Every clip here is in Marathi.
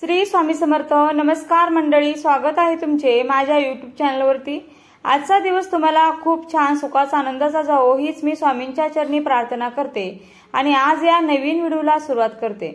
श्री स्वामी समर्थ. नमस्कार मंडळी, स्वागत आहे तुमचे माझ्या यूट्यूब चॅनलवरती. आजचा दिवस तुम्हाला खूप छान सुखाचा आनंदाचा जावो हीच मी स्वामींच्या चरणी प्रार्थना करते आणि आज या नवीन व्हिडिओला सुरुवात करते.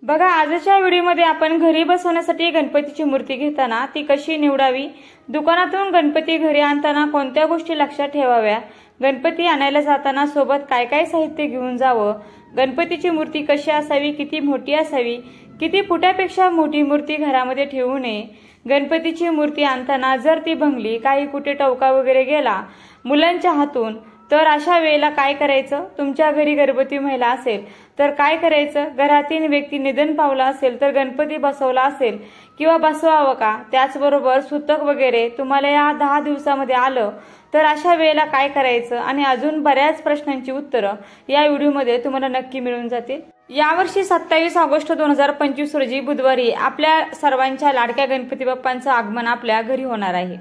बघा, आजच्या व्हिडिओमध्ये आपण घरी बसवण्यासाठी गणपतीची मूर्ती घेताना ती कशी निवडावी, दुकानातून गणपती घरी आणताना कोणत्या गोष्टी लक्षात ठेवाव्या, गणपती आणायला जाताना सोबत काय काय साहित्य घेऊन जावं, गणपतीची मूर्ती कशी असावी, किती मोठी असावी, किती फुटापेक्षा मोठी मूर्ती घरामध्ये ठेवू नये, गणपतीची मूर्ती आणताना जर ती भंगली, काही कुठे टवका वगैरे गेला मुलांच्या हातून, तर अशा वेळेला काय करायचं, तुमच्या घरी गर्भवती महिला असेल तर काय करायचं, घरातील व्यक्ती निधन पावला असेल तर गणपती बसवला असेल किंवा बसवावं का, त्याचबरोबर सुतक वगैरे तुम्हाला या 10 दिवसामध्ये आलं तर अशा वेळेला काय करायचं आणि अजून बऱ्याच प्रश्नांची उत्तरं या व्हिडिओमध्ये तुम्हाला नक्की मिळून जातील. यावर्षी 27 ऑगस्ट 2025 रोजी बुधवारी आपल्या सर्वांच्या लाडक्या गणपती बाप्पांचं आगमन आपल्या घरी होणार आहे.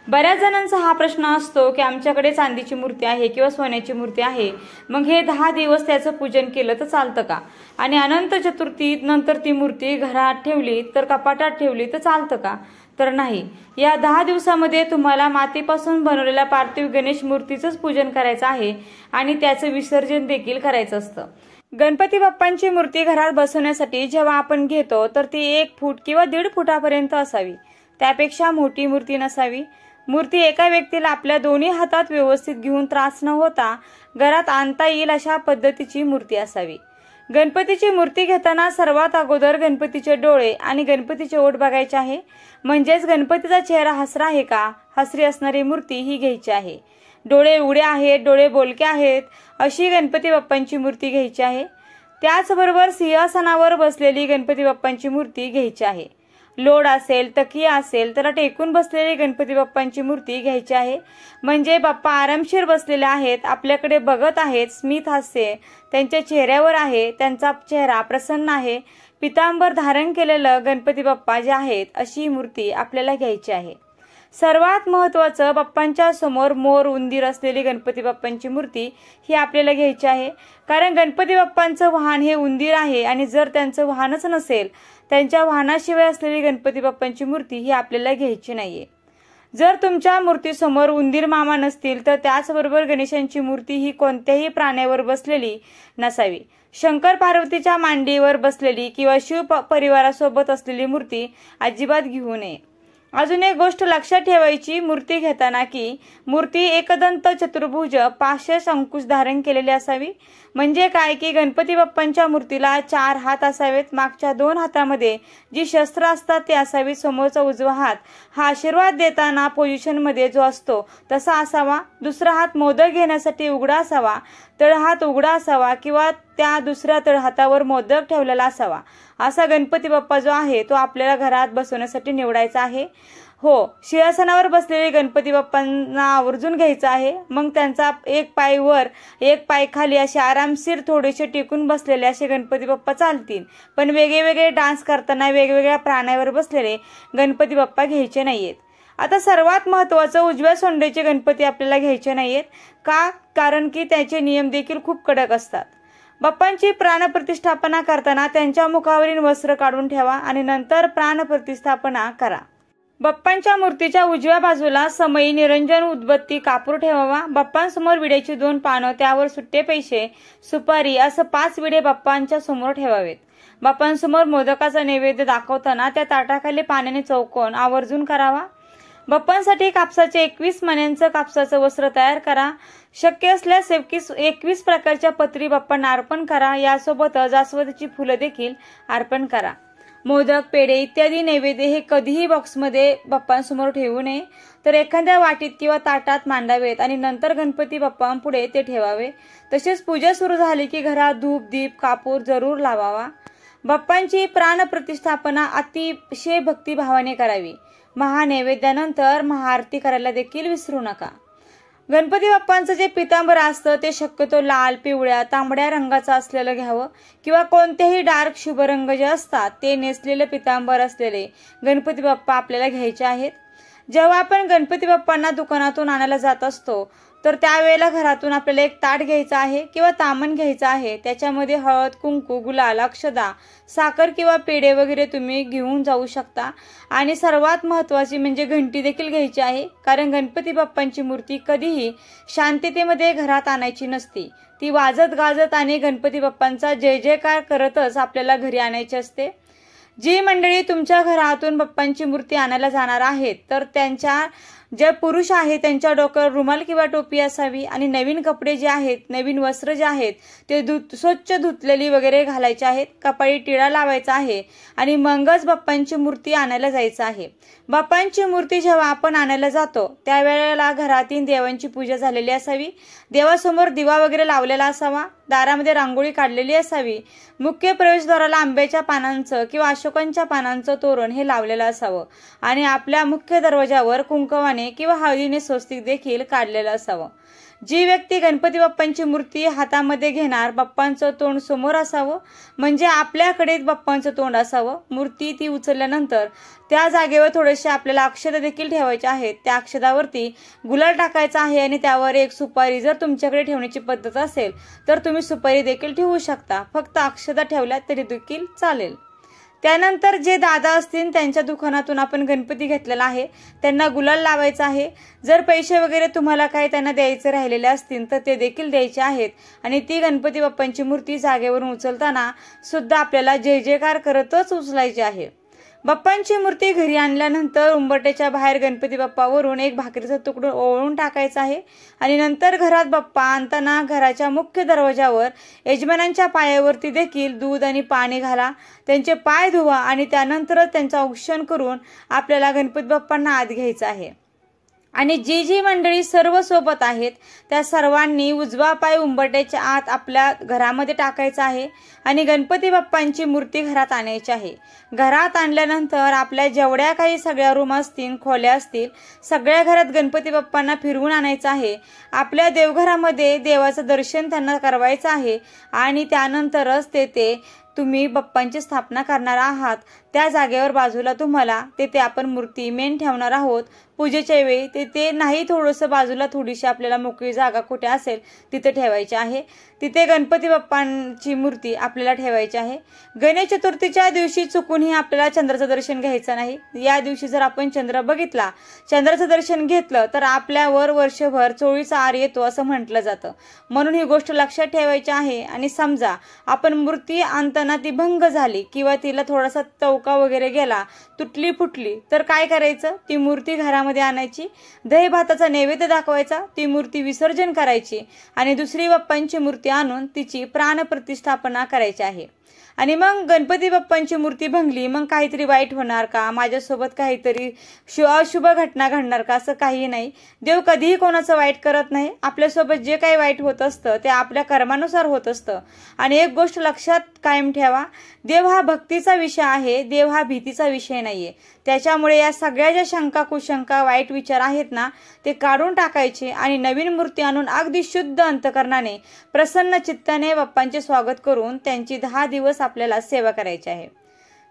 बऱ्याच जणांचा हा प्रश्न असतो की आमच्याकडे चांदीची मूर्ती आहे किंवा सोन्याची मूर्ती आहे, मग हे 10 दिवस त्याचं पूजन केलं तर चालतं का, आणि अनंत चतुर्थी नंतर ती मूर्ती घरात ठेवली तर कपाटात ठेवली तर चालतं का, तर नाही. या 10 दिवसामध्ये तुम्हाला मातीपासून बनवलेल्या पार्थिव गणेश मूर्तीचंच पूजन करायचं आहे आणि त्याचं विसर्जन देखील करायचं असतं. गणपती बाप्पांची मूर्ती घरात बसवण्यासाठी जेव्हा आपण घेतो तर ती 1 फूट किंवा 1.5 फुटापर्यंत असावी, त्यापेक्षा मोठी मूर्ती नसावी. मूर्ती एका व्यक्तीला आपल्या दोन्ही हातात व्यवस्थित घेऊन त्रास न होता घरात आणता येईल अशा पद्धतीची मूर्ती असावी. गणपतीची मूर्ती घेताना सर्वात अगोदर गणपतीचे डोळे आणि गणपतीचे ओठ बघायचे आहे, म्हणजेच गणपतीचा चेहरा हसरा आहे का, हसरी असणारी मूर्ती ही घ्यायची आहे. डोळे उघडे आहेत, डोळे बोलके आहेत अशी गणपती बाप्पांची मूर्ती घ्यायची आहे. त्याचबरोबर सिंहासनावर बसलेली गणपती बाप्पांची मूर्ती घ्यायची आहे. लोड असेल, तकिया असेल त्याला टेकून बसलेली गणपती बाप्पांची मूर्ती घ्यायची आहे, म्हणजे बाप्पा आरामशीर बसलेले आहेत, आपल्याकडे बघत आहेत, स्मित हास्य त्यांच्या चेहऱ्यावर आहे, त्यांचा चेहरा प्रसन्न आहे, पितांबर धारण केलेलं गणपती बाप्पा जे आहेत अशी मूर्ती आपल्याला घ्यायची आहे. सर्वात महत्वाचं, बाप्पांच्या समोर मोर उंदीर असलेली गणपती बाप्पांची मूर्ती ही आपल्याला घ्यायची आहे, कारण गणपती बाप्पांचं वाहन हे उंदीर आहे आणि जर त्यांचं वाहनच नसेल, त्यांच्या वाहनाशिवाय असलेली गणपती बाप्पांची मूर्ती ही आपल्याला घ्यायची नाहीये. जर तुमच्या मूर्तीसमोर उंदीर मामा नसतील तर त्याचबरोबर गणेशांची मूर्ती ही कोणत्याही प्राण्यावर बसलेली नसावी. शंकर पार्वतीच्या मांडीवर बसलेली किंवा शिव परिवारासोबत असलेली मूर्ती अजिबात घेऊ नये. अजून एक गोष्ट लक्षात ठेवायची मूर्ती घेताना की मूर्ती एकदंत चतुर्भुज पाशस अंकुश धारण केलेली असावी. म्हणजे काय की गणपती बाप्पांच्या मूर्तीला 4 हात असावेत, मागच्या 2 हातामध्ये जी शस्त्र असतात ते असावी, समोरचा उजवा हात हा आशीर्वाद देताना पोझिशन मध्ये जो असतो तसा असावा, दुसरा हात मोदक घेण्यासाठी उघडा असावा, तळहात उघडा असावा किंवा त्या दुसऱ्या तळहातावर मोदक ठेवलेला असावा. असा गणपती बाप्पा जो आहे तो आपल्याला घरात बसवण्यासाठी निवडायचा आहे. हो, सिंहासनावर बसलेले गणपती बाप्पांना आवर्जून घ्यायचा आहे, मग त्यांचा 1 पाय वर 1 पाय खाली असे आरामशीर थोडेसे टिकून बसलेले असे गणपती बाप्पा चालतील, पण वेगवेगळे डान्स करताना वेगवेगळ्या प्राण्यावर बसलेले गणपती बाप्पा घ्यायचे नाहीयेत. आता सर्वात महत्वाचं, उजव्या सोंडेचे गणपती आपल्याला घ्यायचे नाहीयेत का, कारण की त्याचे नियम देखील खूप कडक असतात. बाप्पांची प्राणप्रतिष्ठापना करताना त्यांच्या मुखावरील वस्त्र काढून ठेवा आणि नंतर प्राणप्रतिष्ठापना करा. बाप्पांच्या मूर्तीच्या उजव्या बाजूला समई, निरंजन, उदबत्ती, कापूर ठेवावा. बाप्पांसमोर विड्याची 2 पानं, त्यावर सुट्टे पैसे, सुपारी असं 5 विडे बाप्पांच्या समोर ठेवावेत. बाप्पांसमोर मोदकाचा नैवेद्य दाखवताना त्या ताटाखाली पाण्याने चौकोन आवर्जून करावा. बाप्पांसाठी कापसाचे 21 मण्यांचं कापसाचं वस्त्र तयार करा. शक्य असल्यास 21 प्रकारच्या पत्री बाप्पांना अर्पण करा. यासोबत जास्वंदीची फुलं देखील अर्पण करा. मोदक, पेढे इत्यादी नैवेद्य हे कधीही बॉक्समध्ये बाप्पांसमोर ठेवू नये, तर एखाद्या वाटीत किंवा ताटात मांडावेत आणि नंतर गणपती बाप्पांपुढे ते ठेवावे. तसेच पूजा सुरू झाली की घरात धूप, दीप, कापूर जरूर लावावा. बाप्पांची प्राणप्रतिष्ठापना अतिशय भक्तिभावाने करावी. महानैवेद्यानंतर महाआरती करायला देखील विसरू नका. गणपती बाप्पांचं जे पितांबर असतं ते शक्यतो लाल, पिवळ्या, तांबड्या रंगाचं असलेलं घ्यावं किंवा कोणतेही डार्क शुभ रंग जे असतात ते नेसलेलं पितांबर असलेले गणपती बाप्पा आपल्याला घ्यायचे आहेत. जेव्हा आपण गणपती बाप्पांना दुकानातून आणायला जात असतो तर त्यावेळेला घरातून आपल्याला एक ताट घ्यायचं आहे किंवा तामण घ्यायचं आहे। त्याच्यामध्ये हळद, कुंकू, गुलाल, अक्षदा, साखर किंवा पेढे वगैरे तुम्ही घेऊन जाऊ शकता। आणि सर्वात महत्त्वाची म्हणजे घंटी देखील घ्यायची आहे, कारण गणपती बाप्पांची मूर्ती कधीही शांततेमध्ये घरात आणायची नसते। ती वाजत गाजत आणि गणपती बाप्पांचा जय जयकार करतच आपल्याला घरी आणायची असते। जी मंडळी तुमच्या घरातून बाप्पांची मूर्ती आणायला जाणार आहेत तर त्यांच्या जे पुरुष आहेत त्यांच्या डोक्यावर रुमाल किंवा टोपी असावी आणि नवीन कपडे जे आहेत, नवीन वस्त्र जे आहेत ते स्वच्छ धुतलेली वगैरे घालायचे आहेत। कपाळी टिळा लावायचा आहे आणि मगच बाप्पांची मूर्ती आणायला जायचं आहे। बाप्पांची मूर्ती जेव्हा आपण आणायला जातो त्यावेळेला घरातील देवांची पूजा झालेली असावी, देवासमोर दिवा वगैरे लावलेला असावा, दारामध्ये रांगोळी काढलेली असावी, मुख्य प्रवेशद्वाराला आंब्याच्या पानांचं किंवा अशोकांच्या पानांचं तोरण हे लावलेलं असावं आणि आपल्या मुख्य दरवाजावर कुंकवाने किंवा हळदीने स्वस्तिक देखील काढलेलं असावं। जी व्यक्ती गणपती बाप्पांची मूर्ती हातामध्ये घेणार बाप्पांचं तोंड समोर असावं, म्हणजे आपल्याकडे बाप्पांचं तोंड असावं। मूर्ती ती उचलल्यानंतर त्या जागेवर थोडेसे आपल्याला अक्षता देखील ठेवायचे आहेत। त्या अक्षतावरती गुलाल टाकायचा आहे आणि त्यावर एक सुपारी, जर तुमच्याकडे ठेवण्याची पद्धत असेल तर तुम्ही सुपारी देखील ठेवू शकता, फक्त अक्षता ठेवल्या तरी देखील चालेल। त्यानंतर जे दादा असतील त्यांच्या दुकानातून आपण गणपती घेतलेला आहे त्यांना गुलाल लावायचा आहे। जर पैसे वगैरे तुम्हाला काही त्यांना द्यायचे राहिलेले असतील तर ते देखील द्यायचे आहेत आणि ती गणपती बाप्पांची मूर्ती जागेवरून उचलताना सुद्धा आपल्याला जय जयकार करतच उचलायची आहे। बाप्पांची मूर्ती घरी आणल्यानंतर उंबरठ्याच्या बाहेर गणपती बाप्पावरून एक भाकरीचा तुकडा ओवाळून टाकायचा आहे आणि नंतर घरात बाप्पा आणताना घराच्या मुख्य दरवाजावर यजमानांच्या पायावरती देखील दूध आणि पाणी घाला, त्यांचे पाय धुवा आणि त्यानंतरच त्यांचं औक्षण करून आपल्याला गणपती बाप्पांना आत घ्यायचं आहे। आणि जी मंडळी सर्व सोबत आहेत त्या सर्वांनी उजवा पाय उंबरठ्याच्या आत आपल्या घरामध्ये टाकायचा आहे आणि गणपती बाप्पांची मूर्ती घरात आणायची आहे। घरात आणल्यानंतर आपल्या जेवढ्या काही सगळ्या रूम असतील, खोल्या असतील, सगळ्या घरात गणपती बाप्पांना फिरवून आणायचं आहे। आपल्या देवघरामध्ये देवाचं दर्शन त्यांना करवायचं आहे आणि त्यानंतरच ते तुम्ही बाप्पांची स्थापना करणार आहात त्या जागेवर बाजूला तुम्हाला ते आपण मूर्ती मेन ठेवणार आहोत। पूजेच्या वेळी ते नाही, थोडंसं बाजूला थोडीशी आपल्याला मोकळी जागा कुठे असेल तिथे ठेवायची आहे। तिथे गणपती बाप्पांची मूर्ती आपल्याला ठेवायची आहे। गणेश चतुर्थीच्या दिवशी चुकूनही आपल्याला चंद्राचं दर्शन घ्यायचं नाही। या दिवशी जर आपण चंद्र बघितला, चंद्राचं दर्शन घेतलं तर आपल्यावर वर्षभर चोळीचा आर येतो असं म्हटलं जातं, म्हणून ही गोष्ट लक्षात ठेवायची आहे। आणि समजा आपण मूर्ती आणताना ती भंग झाली किंवा तिला थोडासा चौका वगैरे गेला, तुटली फुटली, तर काय करायचं, ती मूर्ती घरामध्ये आणायची, दही भाताचा नैवेद्य दाखवायचा, ती मूर्ती विसर्जन करायची आणि दुसरी बाप्पांची मूर्ती आणून तिची प्राणप्रतिष्ठापना करायची आहे। आणि मग गणपती बाप्पांची मूर्ती भंगली, मग काहीतरी वाईट होणार का, माझ्यासोबत काहीतरी अशुभ घटना घडणार का, असं काही नाही। देव कधीही कोणाचं वाईट करत नाही। आपल्यासोबत जे काही वाईट होत असतं ते आपल्या कर्मानुसार होत असतं। आणि एक गोष्ट लक्षात कायम ठेवा, देव हा भक्तीचा विषय आहे, देव हा भीतीचा विषय नाहीये। त्याच्यामुळे या सगळ्या ज्या शंका कुशंका वाईट विचार आहेत ना ते काढून टाकायचे आणि नवीन मूर्ती आणून अगदी शुद्ध अंतकरणाने प्रसन्न चित्ताने बाप्पांचे स्वागत करून त्यांची 10 दिवस आपल्याला सेवा करायची आहे।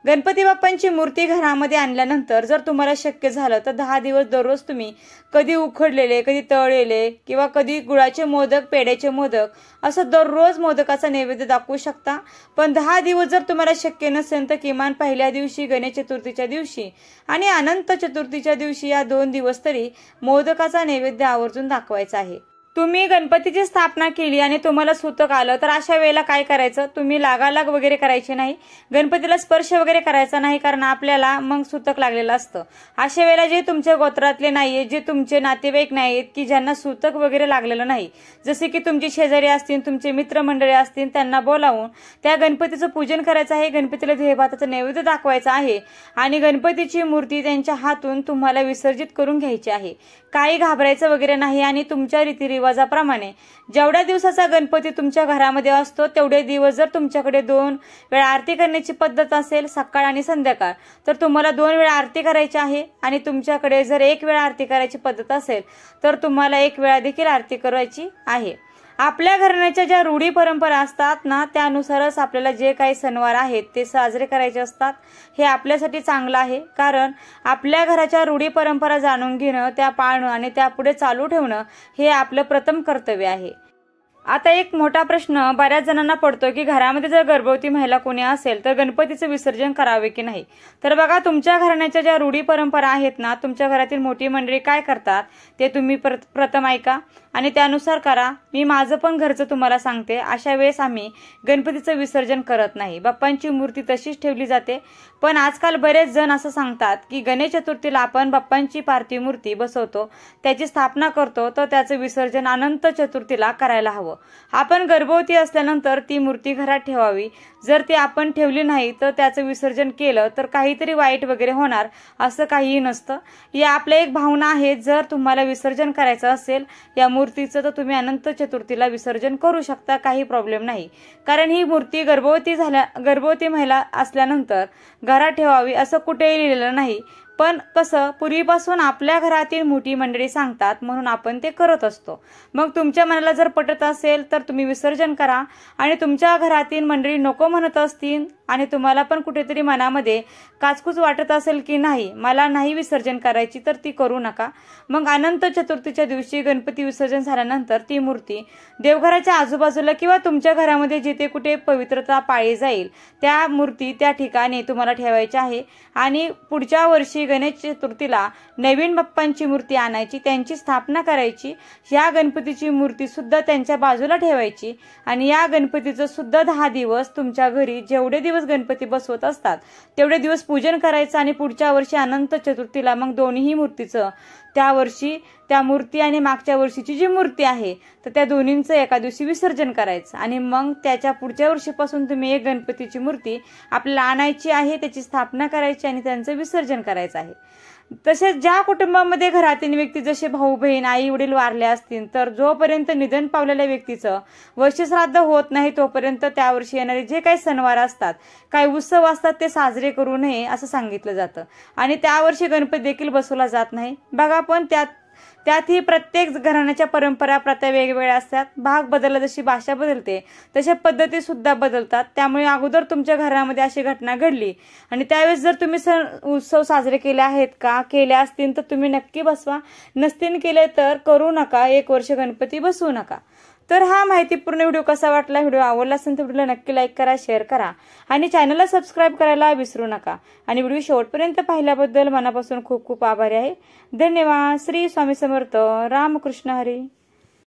गणपती बाप्पांची मूर्ती घरामध्ये आणल्यानंतर जर तुम्हाला शक्य झालं तर 10 दिवस दररोज तुम्ही कधी उकडलेले, कधी तळलेले किंवा कधी गुळाचे मोदक, पेढ्याचे मोदक असं दररोज मोदकाचा नैवेद्य दाखवू शकता। पण 10 दिवस जर तुम्हाला शक्य नसेल तर किमान पहिल्या दिवशी, गणेश चतुर्थीच्या दिवशी आणि अनंत चतुर्थीच्या दिवशी या 2 दिवस तरी मोदकाचा नैवेद्य आवर्जून दाखवायचा आहे। तुम्ही गणपतीची स्थापना केली आणि तुम्हाला सूतक आलं तर अशा वेळेला काय करायचं, तुम्ही लागालाग वगैरे करायची नाही, गणपतीला स्पर्श वगैरे करायचा नाही, कारण आपल्याला मग सूतक लागलेलं असतं। अशा वेळेला जे तुमच्या गोत्रातले नाहीये, जे तुमचे नातेवाईक नाहीत की ज्यांना सूतक वगैरे लागलेलं नाही, जसे की तुमचे शेजारी असतील, तुमचे मित्रमंडळी असतील, त्यांना बोलावून त्या गणपतीचं पूजन करायचं आहे, गणपतीला दहीभाताचं नैवेद्य दाखवायचं आहे आणि गणपतीची मूर्ती त्यांच्या हातून तुम्हाला विसर्जित करून घ्यायची आहे। काही घाबरायचं वगैरे नाही आणि तुमच्या रीतिरिवाजाप्रमाणे जेवढ्या दिवसाचा गणपती तुमच्या घरामध्ये असतो तेवढे दिवस जर तुमच्याकडे 2 वेळा आरती करण्याची पद्धत असेल, सकाळ आणि संध्याकाळ, तर तुम्हाला 2 वेळा आरती करायची आहे। आणि तुमच्याकडे जर 1 वेळा आरती करायची पद्धत असेल तर तुम्हाला 1 वेळा देखील आरती करायची आहे। आपल्या घराण्याच्या ज्या रूढी परंपरा असतात ना, त्यानुसारच आपल्याला जे काही सणवार आहेत ते साजरे करायचे असतात. हे आपल्यासाठी चांगलं आहे, कारण आपल्या घराच्या रूढी परंपरा जाणून घेणं, त्या पाळणं आणि त्यापुढे चालू ठेवणं हे आपलं प्रथम कर्तव्य आहे. आता एक मोठा प्रश्न बऱ्याच जणांना पडतो की घरामध्ये जर गर्भवती महिला कोणी असेल तर गणपतीचं विसर्जन करावे की नाही. तर बघा, तुमच्या घराण्याच्या ज्या रूढी परंपरा आहेत ना, तुमच्या घरातील मोठी मंडळी काय करतात ते तुम्ही प्रथम ऐका आणि त्यानुसार करा. मी माझं पण घरचं तुम्हाला सांगते. अशा वेळेस आम्ही गणपतीचं विसर्जन करत नाही, बाप्पांची मूर्ती तशीच ठेवली जाते. पण आजकाल बरेच जण असं सांगतात की गणेश चतुर्थीला आपण बाप्पांची पार्थिव मूर्ती बसवतो, त्याची स्थापना करतो, तर त्याचं विसर्जन अनंत चतुर्थीला करायला हवं. आपण गर्भवती असल्यानंतर ती मूर्ती घरात ठेवावी. जर ती आपण ठेवली नाही तर त्याचं विसर्जन केलं तर काहीतरी वाईट वगैरे होणार, असं काहीही नसतं. या आपल्या एक भावना आहे. जर तुम्हाला विसर्जन करायचं असेल या मूर्तीचं तर तुम्ही अनंत चतुर्थीला विसर्जन करू शकता, काही प्रॉब्लेम नाही. कारण ही मूर्ती गर्भवती महिला असल्यानंतर घरात ठेवावी असं कुठेही लिहिलेलं नाही. पण कसं, पूर्वीपासून आपल्या घरातील मोठी मंडळी सांगतात म्हणून आपण ते करत असतो. मग तुमच्या मनाला जर पटत असेल तर तुम्ही विसर्जन करा, आणि तुमच्या घरातील मंडळी नको म्हणत असतील आणि तुम्हाला पण कुठेतरी मनामध्ये काचकूच वाटत असेल की नाही, मला नाही विसर्जन करायची, तर ती करू नका. मग अनंत चतुर्थीच्या दिवशी गणपती विसर्जन झाल्यानंतर ती मूर्ती देवघराच्या आजूबाजूला किंवा तुमच्या घरामध्ये जिथे कुठे पवित्रता पाळली जाईल त्या मूर्ती त्या ठिकाणी तुम्हाला ठेवायच्या आहे. आणि पुढच्या वर्षी गणेश चतुर्थीला नवीन बाप्पांची मूर्ती आणायची, त्यांची स्थापना करायची, या गणपतीची मूर्ती सुद्धा त्यांच्या बाजूला ठेवायची आणि या गणपतीचं सुद्धा 10 दिवस तुमच्या घरी जेवढे दिवस गणपती बसवत असतात तेवढे दिवस पूजन करायचं. आणि पुढच्या वर्षी अनंत चतुर्थीला मग दोन्ही मूर्तीचं, त्या वर्षी त्या मूर्ती आणि मागच्या वर्षीची जी मूर्ती आहे तर त्या दोन्हींचं एका दिवशी विसर्जन करायचं. आणि मग त्याच्या पुढच्या वर्षीपासून तुम्ही एक गणपतीची मूर्ती आपल्याला आणायची आहे, त्याची स्थापना करायची आणि त्यांचं विसर्जन करायचं आहे. तसेच ज्या कुटुंबामध्ये घरातील व्यक्ती जसे भाऊ बहीण आई वडील वारले असतील तर जोपर्यंत निधन पावलेल्या व्यक्तीचं वर्षश्राद्ध होत नाही तोपर्यंत त्या वर्षी येणारे जे काही सणवार असतात, काही उत्सव असतात ते साजरे करू नये असं सांगितलं जातं. आणि त्या वर्षी गणपती देखील बसवला जात नाही. बघा, पण त्यातही प्रत्येक घराण्याच्या परंपरा प्रथा वेगवेगळ्या असतात. भाग बदलला जशी भाषा बदलते तशा पद्धती सुद्धा बदलतात. त्यामुळे अगोदर तुमच्या घरामध्ये अशी घटना घडली आणि त्यावेळेस जर तुम्ही सण उत्सव साजरे केले आहेत का, केले असतील तर तुम्ही नक्की बसवा, नसतील केले तर करू नका, 1 वर्ष गणपती बसवू नका. तर हा माहितीपूर्ण व्हिडिओ कसा वाटला, व्हिडिओ आवडला असेल तर व्हिडिओला नक्की लाईक करा, शेअर करा आणि चॅनलला सबस्क्राईब करायला विसरू नका. आणि व्हिडिओ शेवटपर्यंत पाहिल्याबद्दल मनापासून खूप खूप आभारी आहे. धन्यवाद. श्री स्वामी समर्थ. रामकृष्ण हरी.